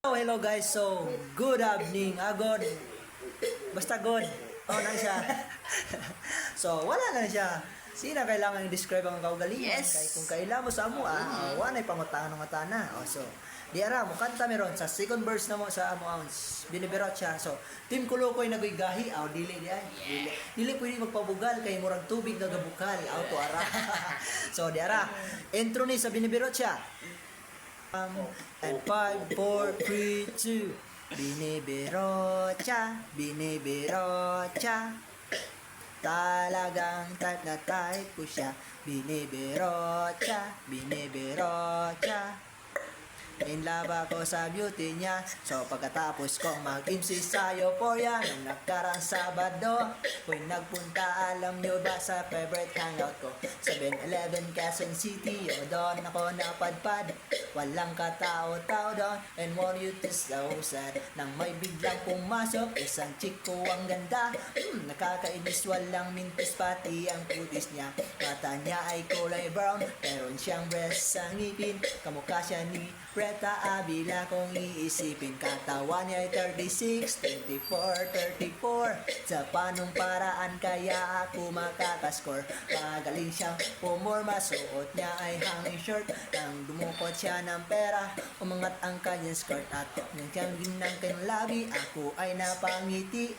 Hello guys, so good evening, good. Basta good. Oh, na siya. So, wala na siya. Sina kailangan i-describe ang kaugalingon. Yes. Kay kung kailan mo sa amo, wanay pangutangan ng atana. Oh, so, di ara mo kanta meron sa second verse na mo sa amo ang binibirot siya. So, Team Kulukoy nagigahi, dili di ay. Dili pwede magpabugal kay murag tubig nga gabukal, auto ara. So, di ara. Intro ni sa binibirot siya. And 5, 4, 3, 2. Binibiro siya. Talagang type na type ko siya. Binibiro siya. In love ako sa beauty niya. So pagkatapos kong mag-MC sa Euphoria nung nakarang Sabado, ko'y nagpunta, alam nyo ba, sa favorite hangout ko 7-Eleven, Quezon City. O doon ako napadpad, walang katao-tao doon, and want you to so sad. Nang may biglang pumasok, isang chick ko ang ganda. Nakakainis, walang mintis, pati ang putis niya. Mata niya ay kulay brown, meron siyang breast sa ngipin. Kamukha siya ni Reta Avila kung iisipin. Katawan niya ay 36, 24, 34. Sa panong paraan kaya ako makakascore. Magaling siyang pumorma, suot niya ay hanging short. Nang dumukot siya ng pera, umangat ang kanyang skirt. At nang siyang ginang kanyang labi, ako ay napangiti.